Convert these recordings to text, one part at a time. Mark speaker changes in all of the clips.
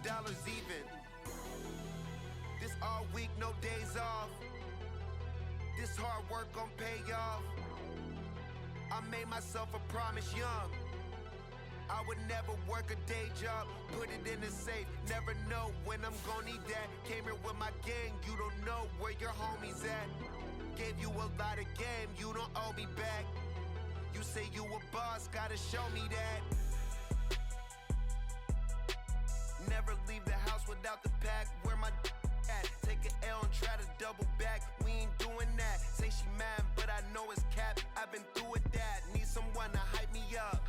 Speaker 1: dollars even. This all week, no days off. This hard work gon' pay off. I made myself a promise young. I would never work a day job, put it in the safe. Never know when I'm gon' need that. Came here with my gang, you don't know where your homies at. Gave you a lot of game, you don't owe me back. You say you a boss, gotta show me that. Never leave the house without the pack. Where my at? Take an L and try to double back. We ain't doing that. Say she mad, but I know it's cap. I've been through with that. Need someone to hype me up.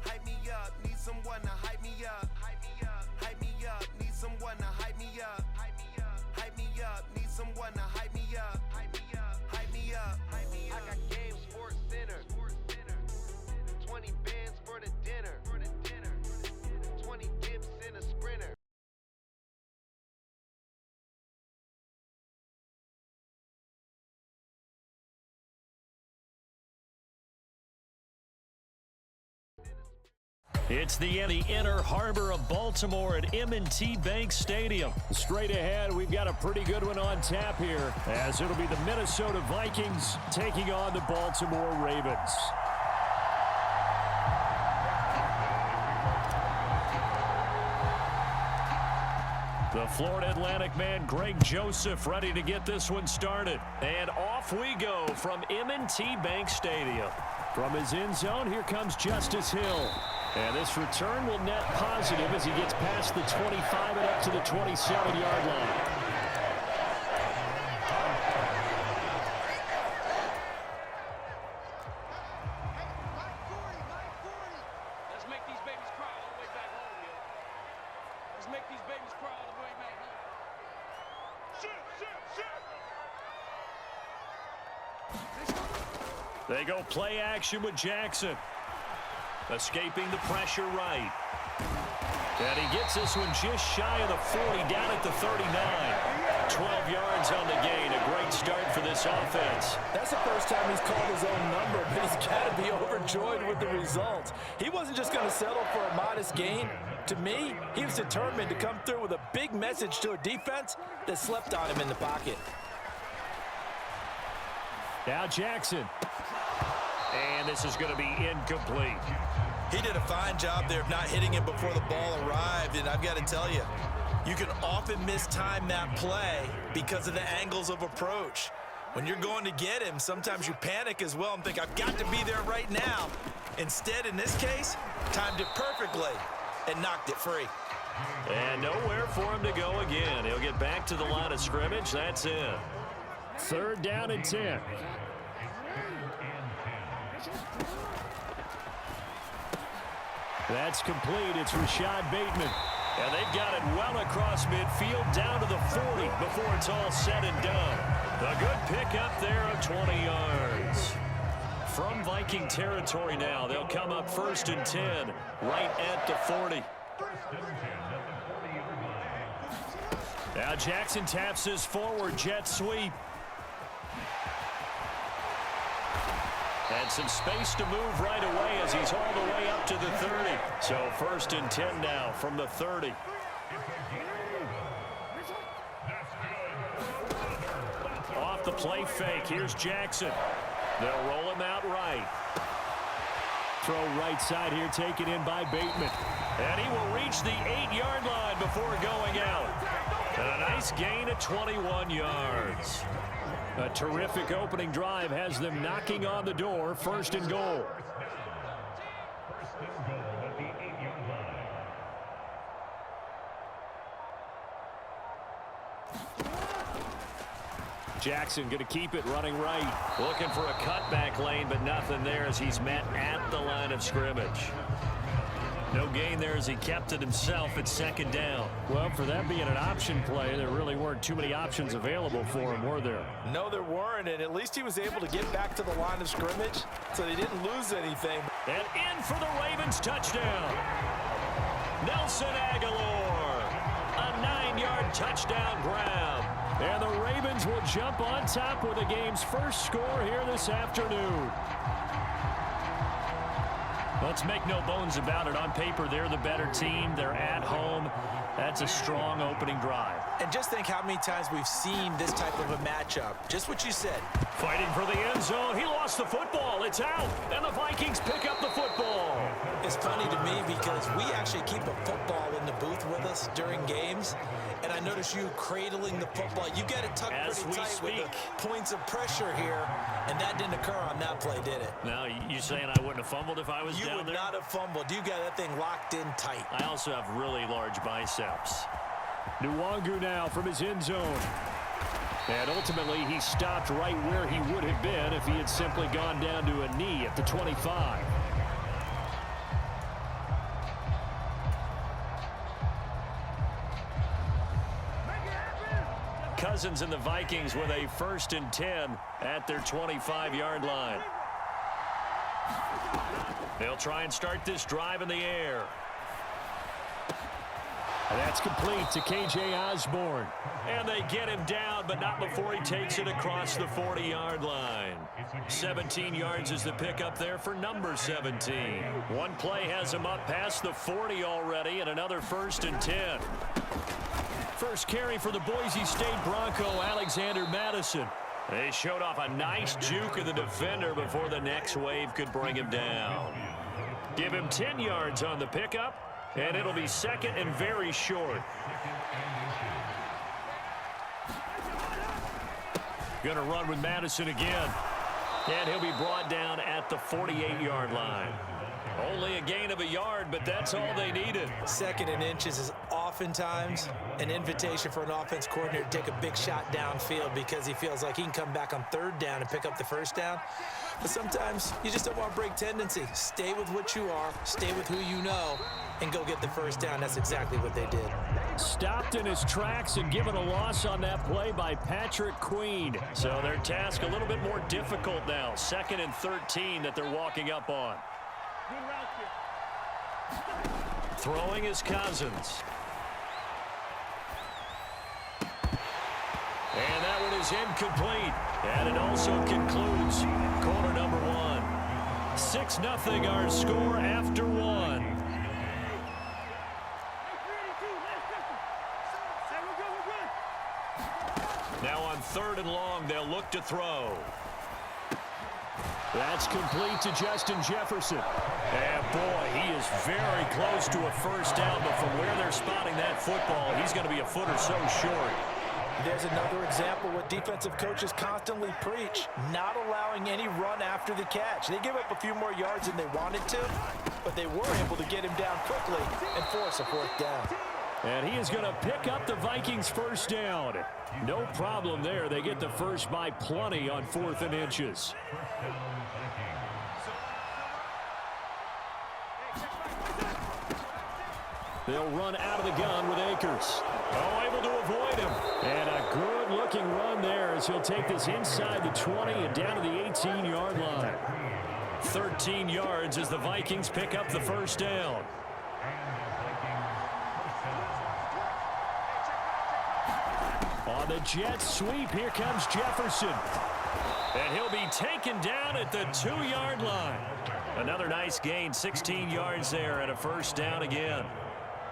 Speaker 1: Hype me up. Need someone to hype me up. Hype me up. Need someone to hype me up. Hype me up. Need someone to hype me up. Hype me up. I got game, Sports Center. 20 bands for the dinner. 20 dips in a sprinter.
Speaker 2: It's the inner harbor of Baltimore at M&T Bank Stadium.
Speaker 3: Straight ahead, we've got a pretty good one on tap here, as it'll be the Minnesota Vikings taking on the Baltimore Ravens. The Florida Atlantic man, Greg Joseph, ready to get this one started. And off we go from M&T Bank Stadium. From his end zone, here comes Justice Hill. And this return will net positive as he gets past the 25 and up to the 27-yard line.
Speaker 4: Let's make these babies cry all the way back home, yo. Let's make these babies cry all the way back home.
Speaker 3: They go play action with Jackson.
Speaker 2: Escaping the pressure right. And he gets this one just shy of the 40, down at the 39. 12 yards on the gain. A great start for this offense.
Speaker 5: That's the first time he's called his own number, but he's got to be overjoyed with the result. He wasn't just going to settle for a modest gain. To me, he was determined to come through with a big message to a defense that slept on him in the pocket.
Speaker 3: Now Jackson.
Speaker 2: And this is going to be incomplete.
Speaker 5: He did a fine job there of not hitting him before the ball arrived, and I've got to tell you, you can often mistime that play because of the angles of approach. When you're going to get him, sometimes you panic as well and think, I've got to be there right now. Instead, in this case, timed it perfectly and knocked it free.
Speaker 2: And nowhere for him to go again. He'll get back to the line of scrimmage. That's it.
Speaker 3: 3rd down and 10. That's complete. It's Rashad Bateman.
Speaker 2: And they've got it well across midfield down to the 40 before it's all said and done. A good pickup there of 20 yards. From Viking territory now, they'll come up 1st and 10 right at the 40.
Speaker 3: Now Jackson taps his forward jet sweep.
Speaker 2: And some space to move right away as he's all the way up to the 30. So 1st and 10 now from the 30.
Speaker 3: Off the play fake. Here's Jackson.
Speaker 2: They'll roll him out right.
Speaker 3: Throw right side here taken in by Bateman.
Speaker 2: And he will reach the 8-yard line before going out. And a nice gain of 21 yards.
Speaker 3: A terrific opening drive has them knocking on the door. 1st and goal. Jackson going to keep it running right.
Speaker 2: Looking for a cutback lane, but nothing there as he's met at the line of scrimmage. No gain there as he kept it himself at 2nd down.
Speaker 3: Well, for that being an option play, there really weren't too many options available for him, were there?
Speaker 5: No, there weren't, and at least he was able to get back to the line of scrimmage, so they didn't lose anything.
Speaker 2: And in for the Ravens touchdown. Nelson Aguilar. A 9-yard touchdown grab.
Speaker 3: And the Ravens will jump on top with the game's first score here this afternoon.
Speaker 2: Let's make no bones about it. On paper, they're the better team. They're at home.
Speaker 3: That's a strong opening drive.
Speaker 5: And just think how many times we've seen this type of a matchup. Just what you said.
Speaker 3: Fighting for the end zone. He lost the football. It's out. And the Vikings pick up the football.
Speaker 5: It's funny to me because we actually keep a football in the booth with us during games. And I notice you cradling the football. You got it tucked pretty tight with the points of pressure here. And that didn't occur on that play, did it?
Speaker 3: Now, you saying I wouldn't have fumbled if I was down there?
Speaker 5: You would not have fumbled. You got that thing locked in tight.
Speaker 3: I also have really large biceps. Nwangu now from his end zone. And ultimately, he stopped right where he would have been if he had simply gone down to a knee at the 25. Cousins and the Vikings with a 1st and 10 at their 25-yard line. They'll try and start this drive in the air. And that's complete to K.J. Osborne. And they get him down, but not before he takes it across the 40-yard line. 17 yards is the pickup there for number 17. One play has him up past the 40 already, and another 1st and 10. First carry for the Boise State Bronco, Alexander Mattison. They showed off a nice juke of the defender before the next wave could bring him down. Give him 10 yards on the pickup, and it'll be 2nd and very short. Gonna run with Mattison again. And he'll be brought down at the 48-yard line. Only a gain of a yard, but that's all they needed.
Speaker 5: 2nd and inches is oftentimes an invitation for an offense coordinator to take a big shot downfield because he feels like he can come back on 3rd down and pick up the 1st down. But sometimes you just don't want to break tendency. Stay with what you are, stay with who you know, and go get the 1st down. That's exactly what they did.
Speaker 3: Stopped in his tracks and given a loss on that play by Patrick Queen. So their task a little bit more difficult now. 2nd and 13 that they're walking up on. Throwing is Cousins. And that one is incomplete. And it also concludes quarter number 1. 6-0 our score after 1. Now on 3rd and long, they'll look to throw. That's complete to Justin Jefferson. And boy, he is very close to a 1st down, but from where they're spotting that football, he's going to be a foot or so short.
Speaker 5: There's another example what defensive coaches constantly preach, not allowing any run after the catch. They give up a few more yards than they wanted to, but they were able to get him down quickly and force a 4th down.
Speaker 3: And he is going to pick up the Vikings' 1st down. No problem there. They get the first by plenty on 4th and inches. They'll run out of the gun with Akers. Oh, able to avoid him. And a good-looking run there as he'll take this inside the 20 and down to the 18-yard line. 13 yards as the Vikings pick up the 1st down. On the jet sweep, here comes Jefferson. And he'll be taken down at the 2-yard line. Another nice gain, 16 yards there and a 1st down again.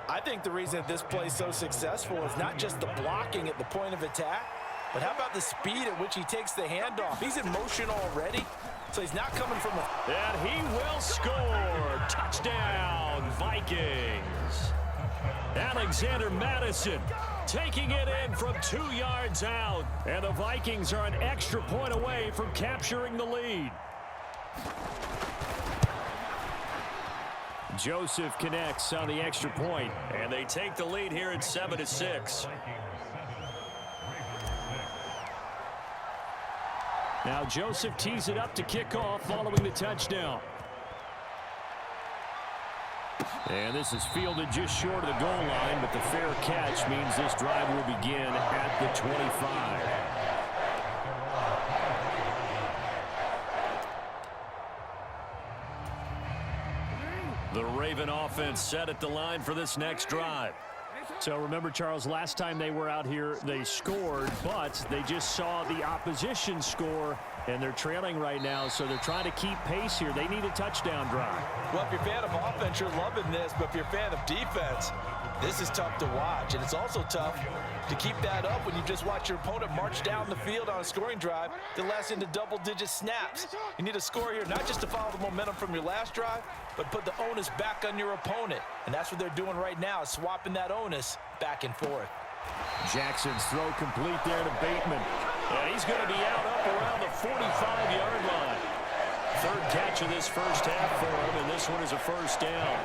Speaker 5: I think the reason this play is so successful is not just the blocking at the point of attack, but how about the speed at which he takes the handoff? He's in motion already, so he's not coming from a...
Speaker 3: And he will score. Touchdown, Vikings. Alexander Mattison taking it in from 2 yards out. And the Vikings are an extra point away from capturing the lead. Joseph connects on the extra point, and they take the lead here at 7-6. Now Joseph tees it up to kick off following the touchdown. And this is fielded just short of the goal line, but the fair catch means this drive will begin at the 25. The Raven offense set at the line for this next drive. So remember, Charles, last time they were out here, they scored, but they just saw the opposition score, and they're trailing right now, so they're trying to keep pace here. They need a touchdown drive.
Speaker 5: Well, if you're a fan of offense, you're loving this, but if you're a fan of defense, This is tough to watch, and it's also tough to keep that up when you just watch your opponent march down the field on a scoring drive that lasts into double-digit snaps. You need a score here, not just to follow the momentum from your last drive, but put the onus back on your opponent. And that's what they're doing right now, is swapping that onus back and forth.
Speaker 3: Jackson's throw complete there to Bateman.
Speaker 2: And he's going to be out up around the 45-yard line. Third catch of this first half for him, and this one is a first down.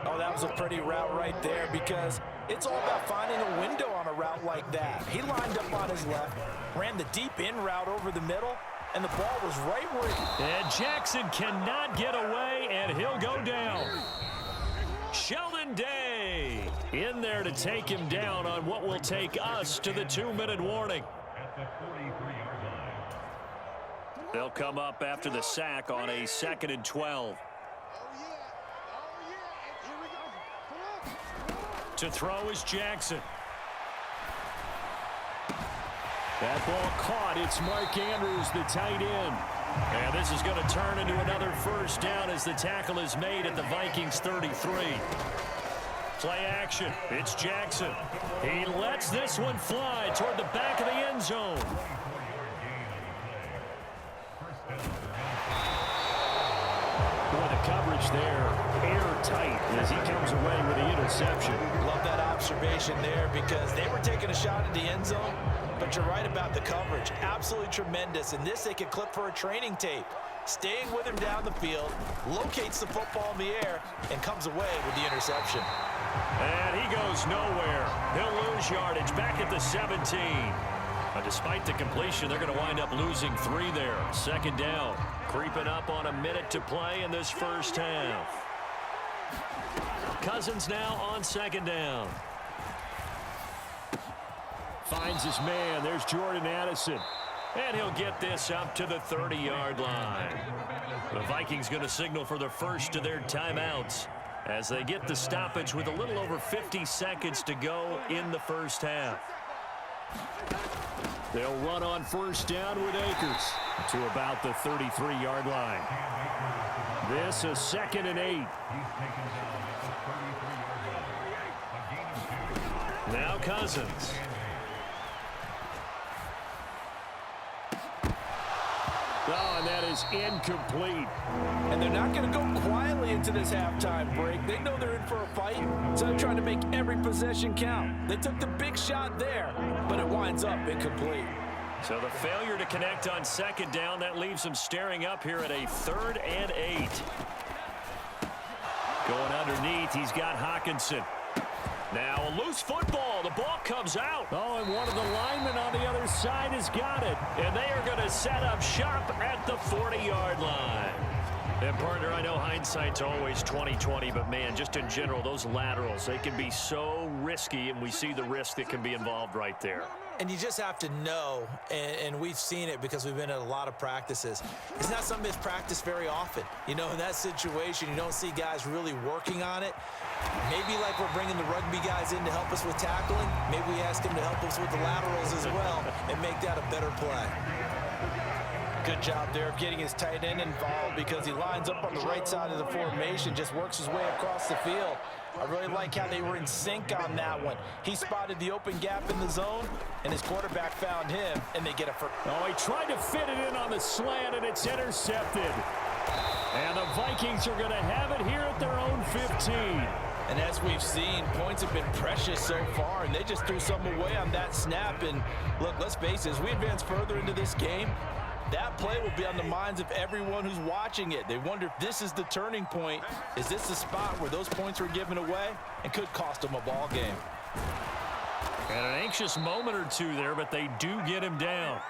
Speaker 5: Oh, that was a pretty route right there, because it's all about finding a window on a route like that. He lined up on his left, ran the deep in route over the middle, and the ball was right where he...
Speaker 2: And Jackson cannot get away, and he'll go down. Sheldon Day in there to take him down on what will take us to the 2-minute warning. They'll come up after the sack on a 2nd and 12. To throw is Jackson.
Speaker 3: That ball caught. It's Mark Andrews, the tight end.
Speaker 2: And this is going to turn into another first down as the tackle is made at the Vikings 33. Play action. It's Jackson. He lets this one fly toward the back of the end zone.
Speaker 3: Boy, the coverage there, airtight as he comes away with the interception.
Speaker 5: Love that observation there, because they were taking a shot at the end zone, but you're right about the coverage. Absolutely tremendous. And this they could clip for a training tape. Staying with him down the field, locates the football in the air, and comes away with the interception.
Speaker 2: And he goes nowhere. He'll lose yardage back at the 17. But despite the completion, they're going to wind up losing 3 there. 2nd down. Creeping up on a minute to play in this first half. Cousins now on 2nd down.
Speaker 3: Finds his man. There's Jordan Addison.
Speaker 2: And he'll get this up to the 30-yard line. The Vikings going to signal for the first of their timeouts as they get the stoppage with a little over 50 seconds to go in the first half.
Speaker 3: They'll run on first down with Akers to about the 33-yard line. This is 2nd and 8.
Speaker 2: Now Cousins.
Speaker 3: Oh, and that is incomplete.
Speaker 5: And they're not going to go quietly into this halftime break. They know they're in for a fight, so they're trying to make every possession count. They took the big shot there, but it winds up incomplete.
Speaker 2: So the failure to connect on 2nd down, that leaves them staring up here at a 3rd and 8. Going underneath, he's got Hockenson. Now a loose football. The ball comes out.
Speaker 3: Oh, and one of the linemen on the other side has got it.
Speaker 2: And they are going to set up shop at the 40-yard line. And, partner, I know hindsight's always 20/20, but, man, just in general, those laterals, they can be so risky, and we see the risk that can be involved right there.
Speaker 5: And you just have to know, and we've seen it because we've been at a lot of practices. It's not something that's practiced very often. You know, in that situation, you don't see guys really working on it. Maybe like we're bringing the rugby guys in to help us with tackling, maybe we ask them to help us with the laterals as well and make that a better play. Good job there of getting his tight end involved, because he lines up on the right side of the formation, just works his way across the field. I really like how they were in sync on that one. He spotted the open gap in the zone, and his quarterback found him, and they get a first.
Speaker 3: Oh, he tried to fit it in on the slant, and it's intercepted. And the Vikings are going to have it here at their own 15.
Speaker 5: And as we've seen, points have been precious so far, and they just threw some away on that snap. And look, let's face it, as we advance further into this game, that play will be on the minds of everyone who's watching it. They wonder if this is the turning point. Is this the spot where those points were given away and could cost them a ball game?
Speaker 2: And an anxious moment or two there, but they do get him down.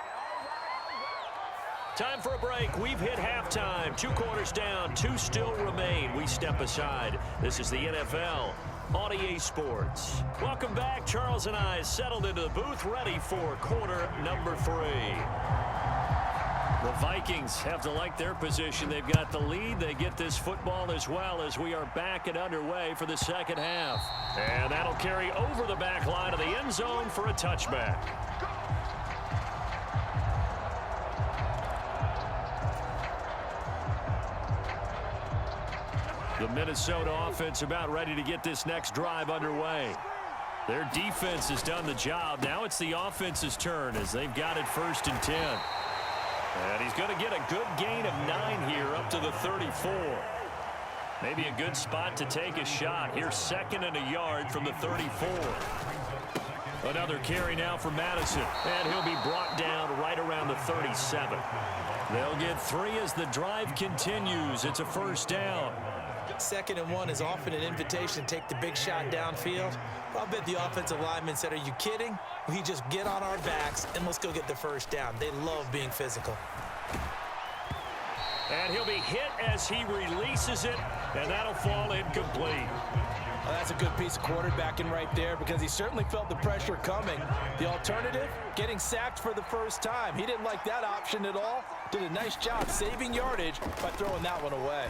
Speaker 2: Time for a break. We've hit halftime. 2 quarters down, 2 still remain. We step aside. This is the NFL on EA Sports. Welcome back. Charles and I settled into the booth, ready for quarter number 3. The Vikings have to like their position. They've got the lead. They get this football as well as we are back and underway for the second half. And that'll carry over the back line of the end zone for a touchback.
Speaker 3: The Minnesota offense about ready to get this next drive underway. Their defense has done the job. Now it's the offense's turn as they've got it 1st and 10. And he's going to get a good gain of 9 here up to the 34. Maybe a good spot to take a shot. Here's 2nd and a yard from the 34. Another carry now for Madison. And he'll be brought down right around the 37. They'll get 3 as the drive continues. It's a 1st down.
Speaker 5: 2nd and 1 is often an invitation to take the big shot downfield. I'll bet the offensive linemen said, are you kidding? We just get on our backs and let's go get the 1st down. They love being physical.
Speaker 3: And he'll be hit as he releases it, and that'll fall incomplete.
Speaker 5: Well, that's a good piece of quarterbacking right there because he certainly felt the pressure coming. The alternative, getting sacked for the 1st time. He didn't like that option at all. Did a nice job saving yardage by throwing that one away.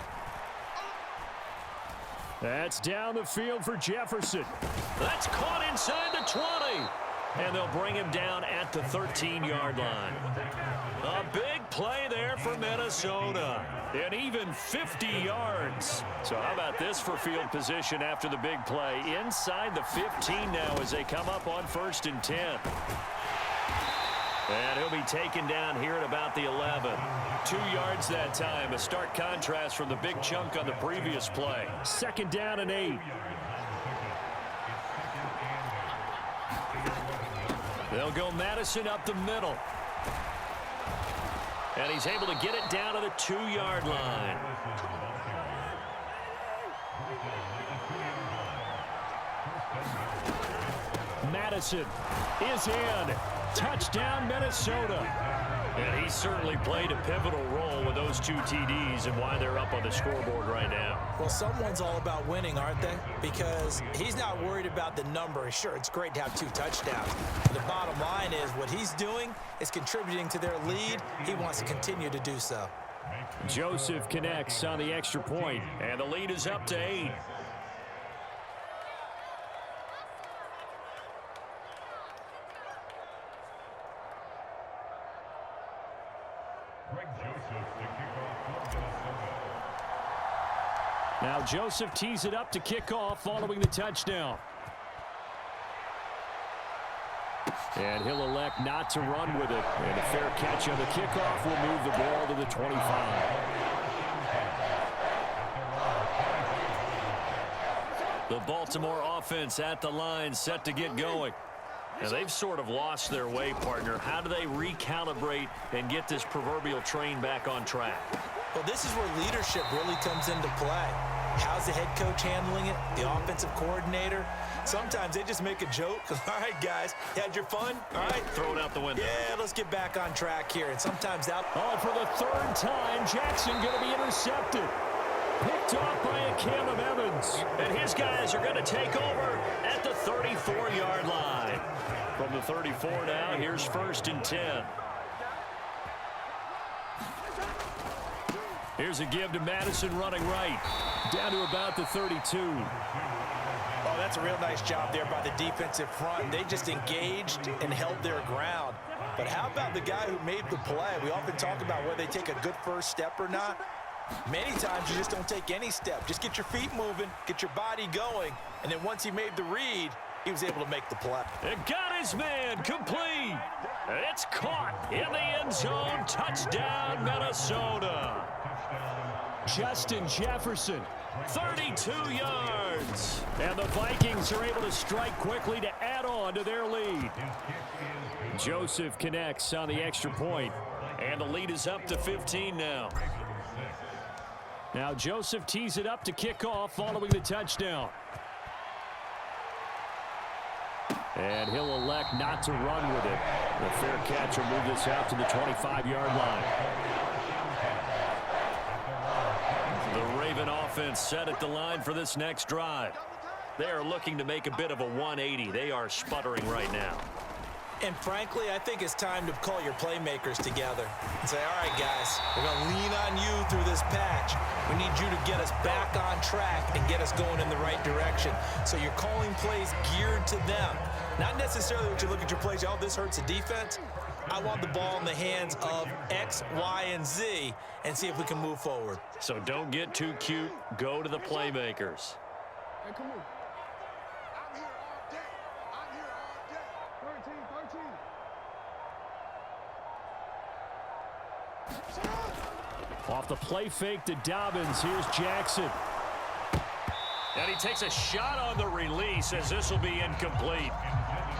Speaker 3: That's down the field for Jefferson. That's caught inside the 20. And they'll bring him down at the 13-yard line. A big play there for Minnesota. And even 50 yards. So how about this for field position after the big play? Inside the 15 now as they come up on 1st and 10. And he'll be taken down here at about the 11. 2 yards that time. A stark contrast from the big chunk on the previous play. 2nd down and 8. They'll go Madison up the middle. And he's able to get it down to the 2-yard line. Madison is in. Touchdown, Minnesota. And he certainly played a pivotal role with those 2 TDs and why they're up on the scoreboard right now.
Speaker 5: Well, someone's all about winning, aren't they? Because he's not worried about the number. Sure, it's great to have 2 touchdowns. But the bottom line is what he's doing is contributing to their lead. He wants to continue to do so.
Speaker 3: Joseph connects on the extra point, and the lead is up to 8. Now Joseph tees it up to kick off following the touchdown. And he'll elect not to run with it. And a fair catch on the kickoff will move the ball to the 25. The Baltimore offense at the line set to get going. Now they've sort of lost their way, partner. How do they recalibrate and get this proverbial train back on track?
Speaker 5: Well, this is where leadership really comes into play. How's the head coach handling it? The offensive coordinator? Sometimes they just make a joke. All right, guys, you had your fun? All right.
Speaker 3: Throw it out the window.
Speaker 5: Yeah, let's get back on track here. And sometimes that...
Speaker 3: Oh, for the 3rd time, Jackson going to be intercepted. Picked off by Caleb Evans. And his guys are going to take over at the 34-yard line. From the 34 now, here's 1st and 10. Here's a give to Madison running right. Down to about the 32.
Speaker 5: Oh, that's a real nice job there by the defensive front. They just engaged and held their ground. But how about the guy who made the play? We often talk about whether they take a good first step or not. Many times you just don't take any step. Just get your feet moving, get your body going, and then once he made the read, he was able to make the play.
Speaker 3: And got his man complete. It's caught in the end zone. Touchdown, Minnesota. Justin Jefferson, 32 yards. And the Vikings are able to strike quickly to add on to their lead. Joseph connects on the extra point, and the lead is up to 15 now. Now Joseph tees it up to kick off following the touchdown. And he'll elect not to run with it. The fair catch will move this out to the 25-yard line. The Raven offense set at the line for this next drive. They are looking to make a bit of a 180. They are sputtering right now.
Speaker 5: And frankly, I think it's time to call your playmakers together and say, all right, guys, we're going to lean on you through this patch. We need you to get us back on track and get us going in the right direction. So you're calling plays geared to them. Not necessarily what you look at your plays, oh, this hurts the defense. I want the ball in the hands of X, Y, and Z and see if we can move forward.
Speaker 2: So don't get too cute. Go to the playmakers.
Speaker 4: Hey, come on. I'm here all day. I'm here all day. 13.
Speaker 3: Off the play fake to Dobbins. Here's Jackson.
Speaker 2: And he takes a shot on the release as this will be incomplete.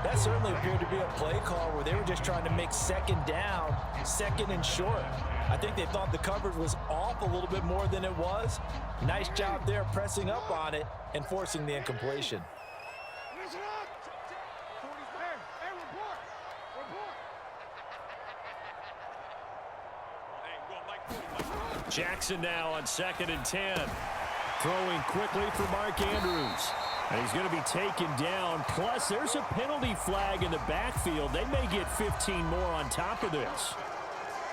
Speaker 5: That certainly appeared to be a play call where they were just trying to make second down, second and short. I think they thought the coverage was off a little bit more than it was. Nice job there pressing up on it and forcing the incompletion.
Speaker 4: Listen up. Hey, report.
Speaker 2: Jackson now on 2nd and 10.
Speaker 3: Throwing quickly for Mark Andrews. And he's going to be taken down. Plus, there's a penalty flag in the backfield. They may get 15 more on top of this.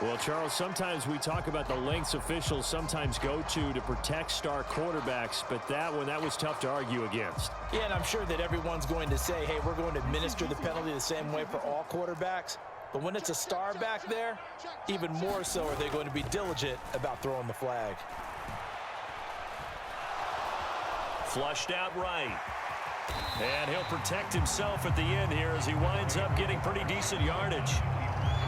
Speaker 3: Well, Charles, sometimes we talk about the lengths officials sometimes go to protect star quarterbacks, but that was tough to argue against.
Speaker 5: Yeah, and I'm sure that everyone's going to say, hey, we're going to administer the penalty the same way for all quarterbacks. But when it's a star back there, even more so are they going to be diligent about throwing the flag.
Speaker 2: Flushed out right. And he'll protect himself at the end here as he winds up getting pretty decent yardage.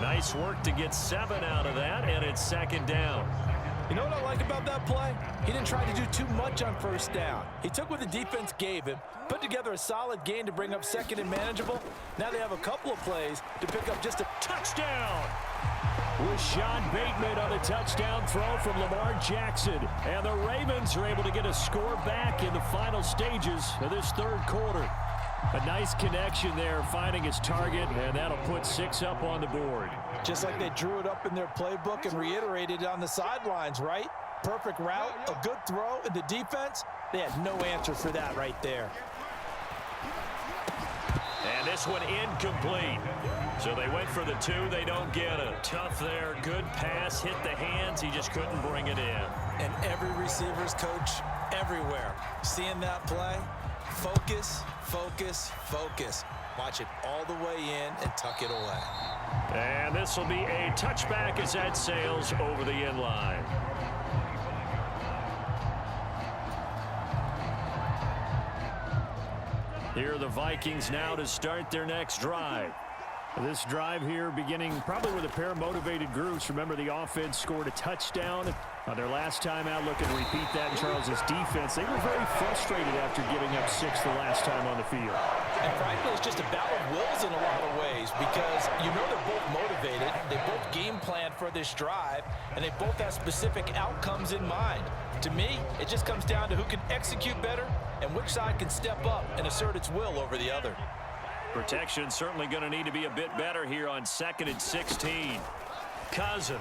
Speaker 2: Nice work to get 7 out of that, and it's 2nd down.
Speaker 5: You know what I like about that play? He didn't try to do too much on 1st down. He took what the defense gave him, put together a solid gain to bring up 2nd and manageable. Now they have a couple of plays to pick up just a
Speaker 3: touchdown. With Sean Bateman on the touchdown throw from Lamar Jackson. And the Ravens are able to get a score back in the final stages of this 3rd quarter. A nice connection there, finding his target, and that'll put 6 up on the board.
Speaker 5: Just like they drew it up in their playbook and reiterated it on the sidelines, right? Perfect route, a good throw, and the defense, they had no answer for that right there.
Speaker 2: And this one incomplete. So they went for the 2. They don't get it. Tough there. Good pass. Hit the hands. He just couldn't bring it in.
Speaker 5: And every receiver's coach everywhere. Seeing that play, focus, focus, focus. Watch it all the way in and tuck it away.
Speaker 2: And this will be a touchback as that sails over the end line. Here are the Vikings now to start their next drive.
Speaker 3: This drive here beginning probably with a pair of motivated groups. Remember, the offense scored a touchdown on their last time out. Looking to repeat that in Charles's defense. They were very frustrated after giving up 6 the last time on the field.
Speaker 5: And frankly, it's just a battle of wills in a lot of ways because you know they're both motivated. They both game planned for this drive, and they both have specific outcomes in mind. To me, it just comes down to who can execute better and which side can step up and assert its will over the other.
Speaker 2: Protection certainly going to need to be a bit better here on 2nd and 16. Cousins.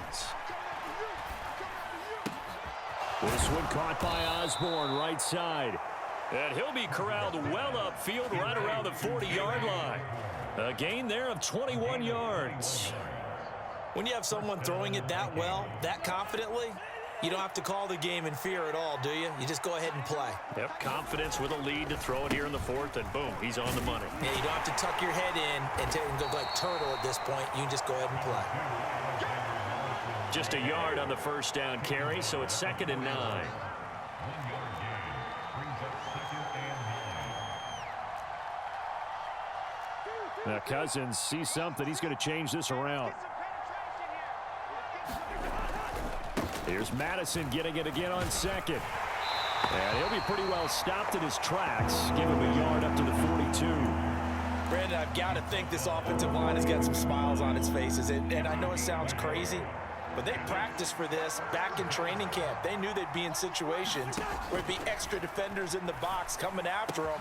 Speaker 3: This one caught by Osborne, right side.
Speaker 2: And he'll be corralled well upfield right around the 40-yard line. A gain there of 21 yards.
Speaker 5: When you have someone throwing it that well, that confidently, you don't have to call the game in fear at all, do you? You just go ahead and play.
Speaker 2: Yep, confidence with a lead to throw it here in the 4th, and boom, he's on the money.
Speaker 5: Yeah, you don't have to tuck your head in and go like turtle at this point. You can just go ahead and play.
Speaker 2: Just a yard on the 1st down carry, so it's 2nd and 9.
Speaker 3: Now Cousins sees something. He's going to change this around. Here's Madison getting it again on 2nd. And he'll be pretty well stopped in his tracks. Give him a yard up to the 42.
Speaker 5: Brandon, I've got to think this offensive line has got some smiles on its faces. And I know it sounds crazy, but they practiced for this back in training camp. They knew they'd be in situations where it'd be extra defenders in the box coming after them,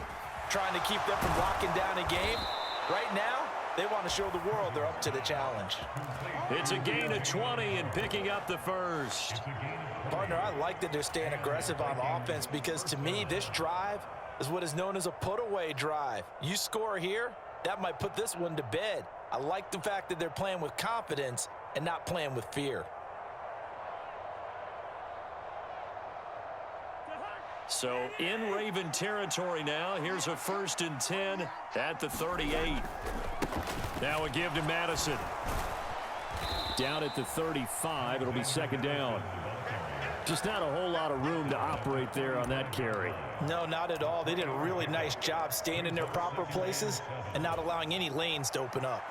Speaker 5: trying to keep them from locking down a game. Right now, they want to show the world they're up to the challenge.
Speaker 2: It's a gain of 20 and picking up the 1st.
Speaker 5: Partner, I like that they're staying aggressive on offense because to me, this drive is what is known as a put-away drive. You score here, that might put this one to bed. I like the fact that they're playing with confidence and not playing with fear.
Speaker 2: So in Raven territory now. Here's a 1st and 10 at the 38. Now a give to Madison.
Speaker 3: Down at the 35, it'll be second down. Just not a whole lot of room to operate there on that carry.
Speaker 5: No, not at all. They did a really nice job staying in their proper places and not allowing any lanes to open up.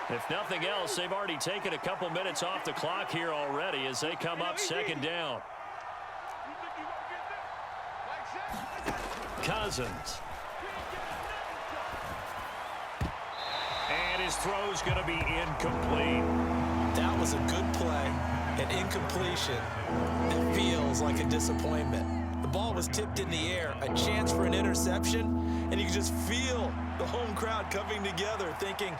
Speaker 2: If nothing else, they've already taken a couple minutes off the clock here already as they come up second down. Cousins. And his throw's going to be incomplete.
Speaker 5: That was a good play. An incompletion that feels like a disappointment. The ball was tipped in the air, a chance for an interception, and you can just feel the home crowd coming together thinking,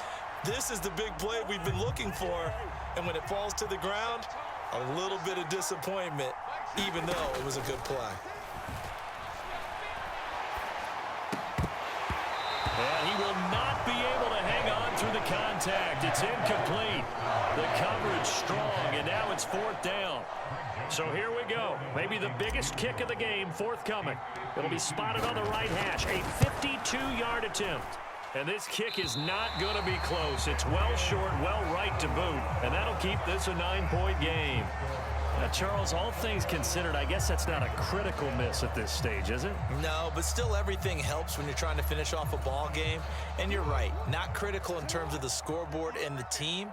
Speaker 5: this is the big play we've been looking for. And when it falls to the ground, a little bit of disappointment, even though it was a good play.
Speaker 2: And he will not be able to hang on through the contact. It's incomplete. The coverage strong, and now it's fourth down. So here we go. Maybe the biggest kick of the game forthcoming. It'll be spotted on the right hash. A 52-yard attempt. And this kick is not going to be close. It's well short, well right to boot. And that'll keep this a 9-point game. Charles, all things considered, I guess that's not a critical miss at this stage, is it?
Speaker 5: No, but still everything helps when you're trying to finish off a ball game. And you're right, not critical in terms of the scoreboard and the team,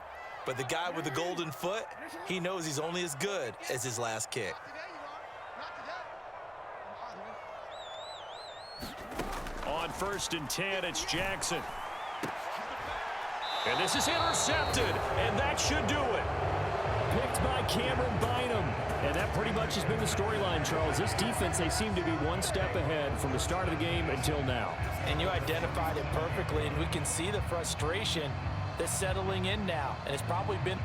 Speaker 5: but the guy with the golden foot, he knows he's only as good as his last kick.
Speaker 2: On 1st and 10, it's Jackson. And this is intercepted, and that should do it.
Speaker 3: Picked by Cameron Bynum. And that pretty much has been the storyline, Charles. This defense, they seem to be one step ahead from the start of the game until now.
Speaker 5: And you identified it perfectly, and we can see the frustration that's settling in now. And it's probably been